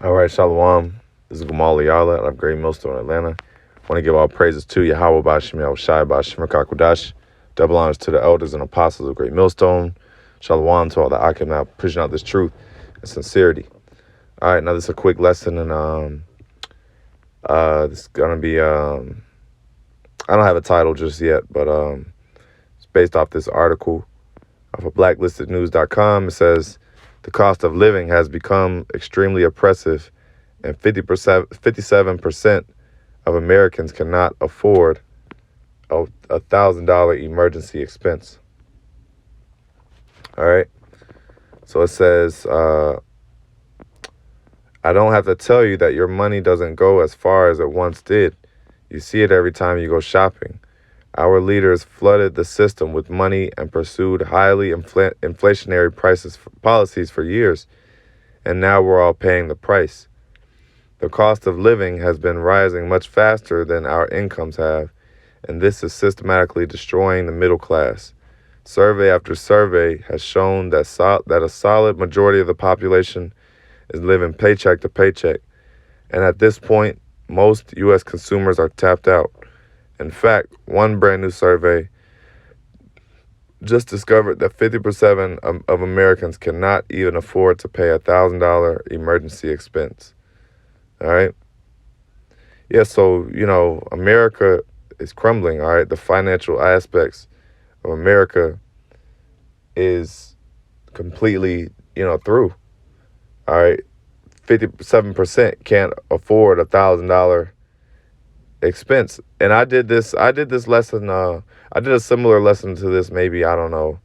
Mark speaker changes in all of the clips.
Speaker 1: All right, Shalom. This is Gamal Yala out of Great Millstone, Atlanta. I want to give all praises to Yahweh Bashim Shai Bashim Kakudash. Double honors to the elders and apostles of Great Millstone. Shalom to all the Akim now pushing out this truth and sincerity. All right, now this is a quick lesson, and this is gonna be I don't have a title just yet, but it's based off this article off of blacklistednews.com. It says the cost of living has become extremely oppressive, and 57% of Americans cannot afford a $1,000 emergency expense. All right. So it says, I don't have to tell you that your money doesn't go as far as it once did. You see it every time you go shopping. Our leaders flooded the system with money and pursued highly inflationary policies for years, and now we're all paying the price. The cost of living has been rising much faster than our incomes have, and this is systematically destroying the middle class. Survey after survey has shown that a solid majority of the population is living paycheck to paycheck, and at this point, most U.S. consumers are tapped out. In fact, one brand new survey just discovered that 50% of Americans cannot even afford to pay a $1,000 emergency expense. All right? Yeah, so, America is crumbling, all right? The financial aspects of America is completely, through. All right? 57% can't afford a $1,000 expense. And I did this lesson, I did a similar lesson to this maybe, I don't know,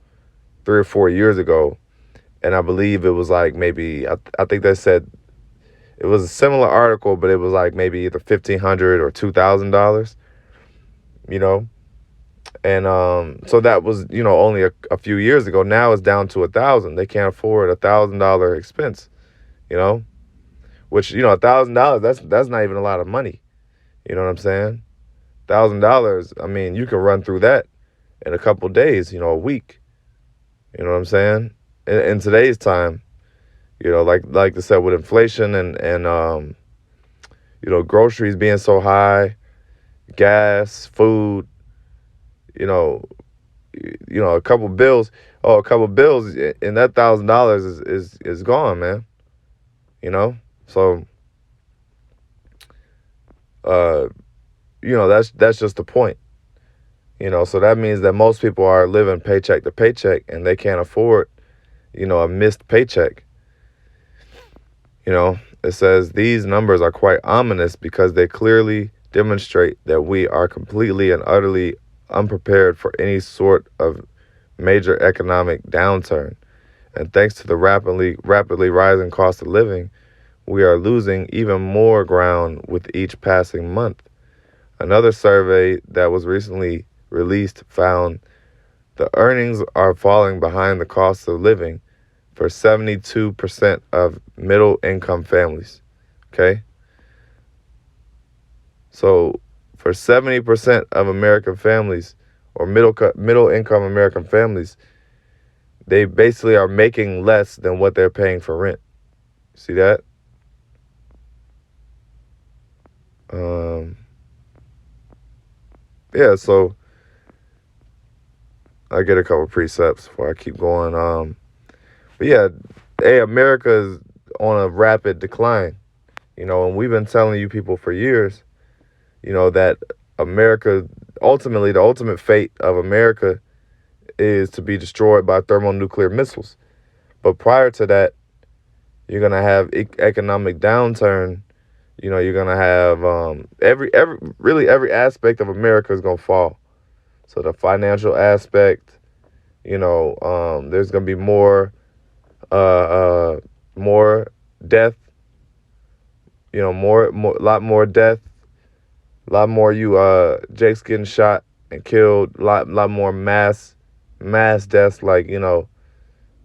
Speaker 1: 3 or 4 years ago. And I believe it was like maybe, I think they said it was a similar article, but it was like maybe either $1,500 or $2,000, And so that was, only a few years ago. Now it's down to 1,000. They can't afford a $1,000 expense, which, $1,000, that's not even a lot of money. You know what I'm saying? $1,000, I mean, you can run through that in a couple of days, a week. You know what I'm saying? In today's time, like I said, with inflation and groceries being so high, gas, food, a couple bills, and that $1,000 is gone, man. So that's just the point. So that means that most people are living paycheck to paycheck, and they can't afford, a missed paycheck. It says these numbers are quite ominous because they clearly demonstrate that we are completely and utterly unprepared for any sort of major economic downturn. And thanks to the rapidly rising cost of living, we are losing even more ground with each passing month. Another survey that was recently released found the earnings are falling behind the cost of living for 72% of middle-income families, okay? So for 70% of American families, or middle-income American families, they basically are making less than what they're paying for rent. See that? Yeah, so I get a couple precepts before I keep going. But yeah, America is on a rapid decline, and we've been telling you people for years, that America, ultimately, the ultimate fate of America is to be destroyed by thermonuclear missiles. But prior to that, you're going to have economic downturn. You're going to have every aspect of America is going to fall. So the financial aspect, there's going to be more death, a lot more death, a lot more Jake's getting shot and killed, a lot more mass deaths, like,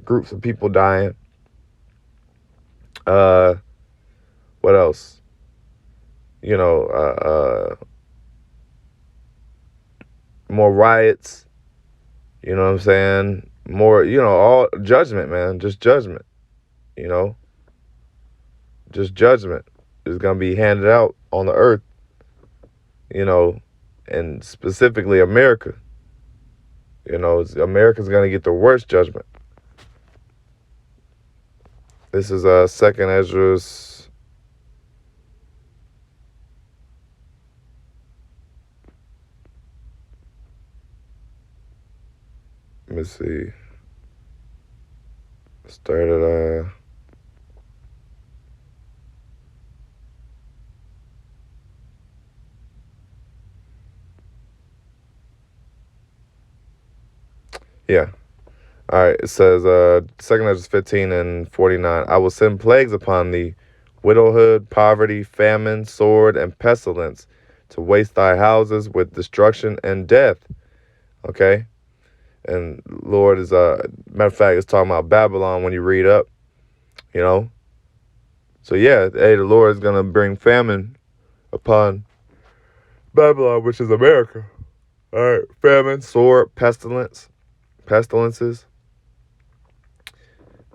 Speaker 1: groups of people dying. What else? More riots, you know what I'm saying? More, all judgment, man, just judgment, just judgment is going to be handed out on the earth, and specifically America. America's going to get the worst judgment. This is Second Esdras. Let me see. Started yeah. All right, it says, 2nd Esdras 15 and 49, I will send plagues upon thee, widowhood, poverty, famine, sword, and pestilence, to waste thy houses with destruction and death. Okay? And Lord is, matter of fact, it's talking about Babylon when you read up, So yeah, hey, the Lord is going to bring famine upon Babylon, which is America. All right, famine, sword, pestilences.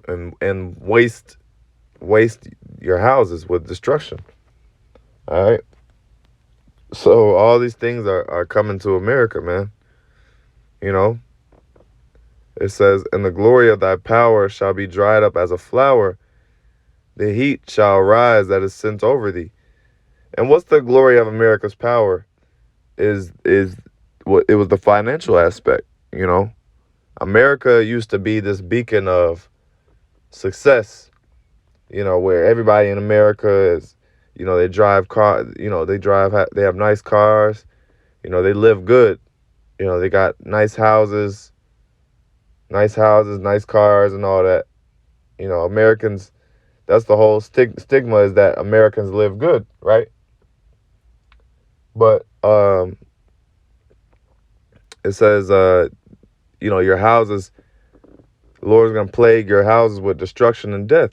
Speaker 1: And waste your houses with destruction. All right. So all these things are coming to America, man. It says, and the glory of thy power shall be dried up as a flower. The heat shall rise that is sent over thee. And what's the glory of America's power? Is what it was the financial aspect. America used to be this beacon of success. Where everybody in America is, they drive cars, they have nice cars, they live good, they got nice houses, nice cars and all that. Americans, that's the whole stigma, is that Americans live good, right? But it says, your houses, the Lord's going to plague your houses with destruction and death.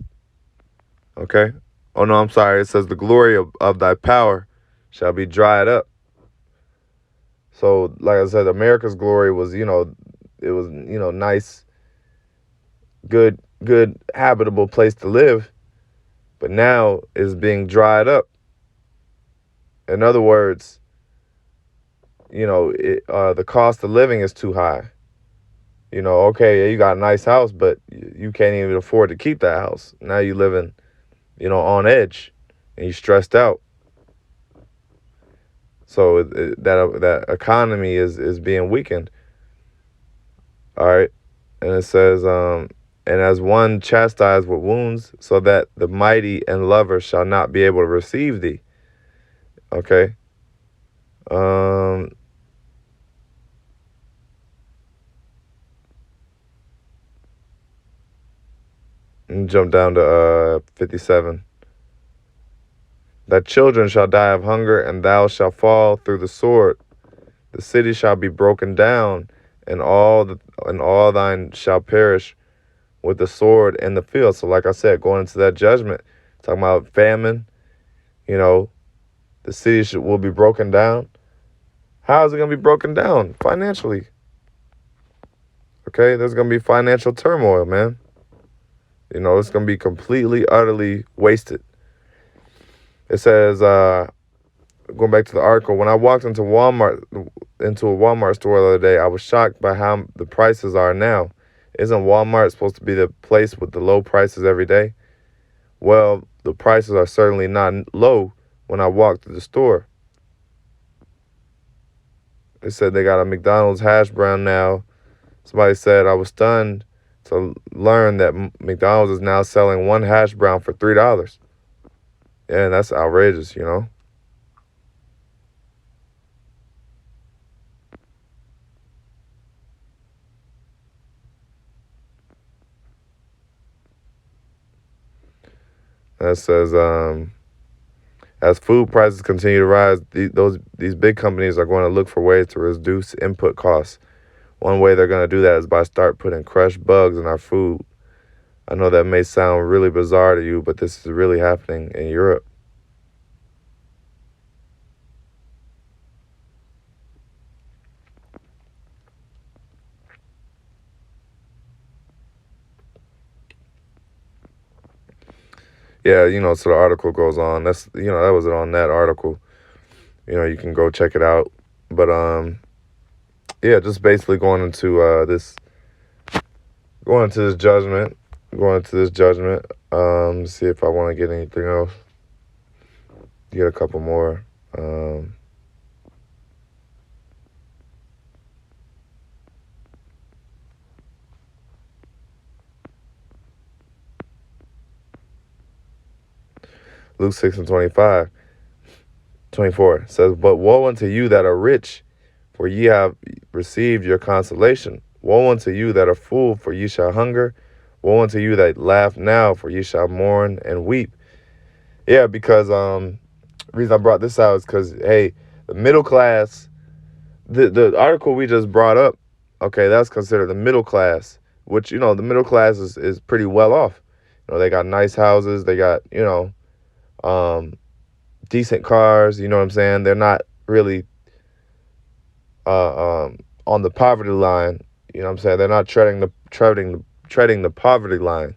Speaker 1: Okay? Oh, no, I'm sorry. It says the glory of thy power shall be dried up. So, like I said, America's glory was, it was, nice, good, habitable place to live. But now it's being dried up. In other words, the cost of living is too high. Okay, you got a nice house, but you can't even afford to keep that house. Now you living, on edge, and you stressed out. So that economy is being weakened. All right, and it says, and as one chastised with wounds, so that the mighty and lover shall not be able to receive thee. Okay. And jump down to 57. Thy children shall die of hunger, and thou shalt fall through the sword. The city shall be broken down, and all thine shall perish with the sword in the field. So like I said, going into that judgment, talking about famine, the city will be broken down. How is it going to be broken down? Financially. Okay, there's going to be financial turmoil, man. It's going to be completely, utterly wasted. It says, going back to the article, when I walked into a Walmart store the other day, I was shocked by how the prices are now. Isn't Walmart supposed to be the place with the low prices every day? Well, the prices are certainly not low when I walked to the store. They said they got a McDonald's hash brown now. Somebody said, I was stunned to learn that McDonald's is now selling one hash brown for $3. Yeah, and that's outrageous, That says, as food prices continue to rise, these big companies are going to look for ways to reduce input costs. One way they're going to do that is by start putting crushed bugs in our food. I know that may sound really bizarre to you, but this is really happening in Europe. Yeah, so the article goes on. That was on that article. You can go check it out. But yeah, just basically going into this judgment, going into this judgment. See if I want to get anything else. Get a couple more. Luke 6 and 24 says, "But woe unto you that are rich, for ye have received your consolation. Woe unto you that are full, for ye shall hunger. Woe unto you that laugh now, for ye shall mourn and weep." Yeah, because the reason I brought this out is because, hey, the middle class, the article we just brought up, okay, that's considered the middle class, which, the middle class is pretty well off. They got nice houses, they got, um, decent cars, you know what I'm saying? They're not really on the poverty line, you know what I'm saying? They're not treading the poverty line.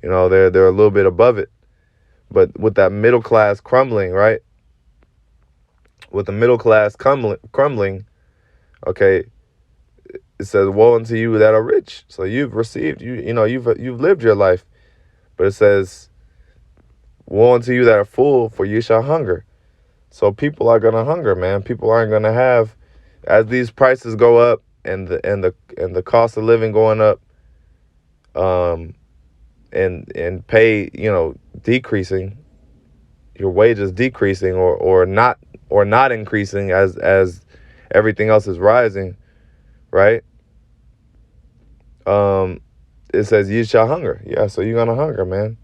Speaker 1: They're a little bit above it. But with that middle class crumbling, right? With the middle class crumbling, okay, it says, "Woe unto you that are rich." So you've received, you've lived your life. But it says, "Woe unto you that are full, for you shall hunger." So people are gonna hunger, man. People aren't gonna have, as these prices go up and the cost of living going up, and pay, decreasing, your wages decreasing or not increasing as everything else is rising, right? It says you shall hunger. Yeah, so you're gonna hunger, man.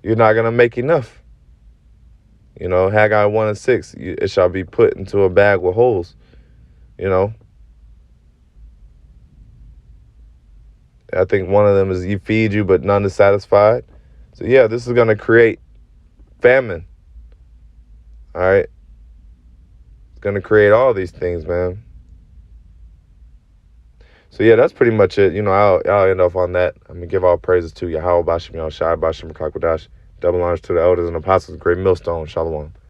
Speaker 1: You're not gonna make enough. Haggai 1 and 6, it shall be put into a bag with holes. I think one of them is you feed you, but none is satisfied. So yeah, this is gonna create famine. All right, it's gonna create all these things, man. So yeah, that's pretty much it. I'll end off on that. I'm gonna give all praises to Yahweh Bashem Yahshai Bashem Kakwadash. Double honors to the elders and apostles, great millstone. Shalom.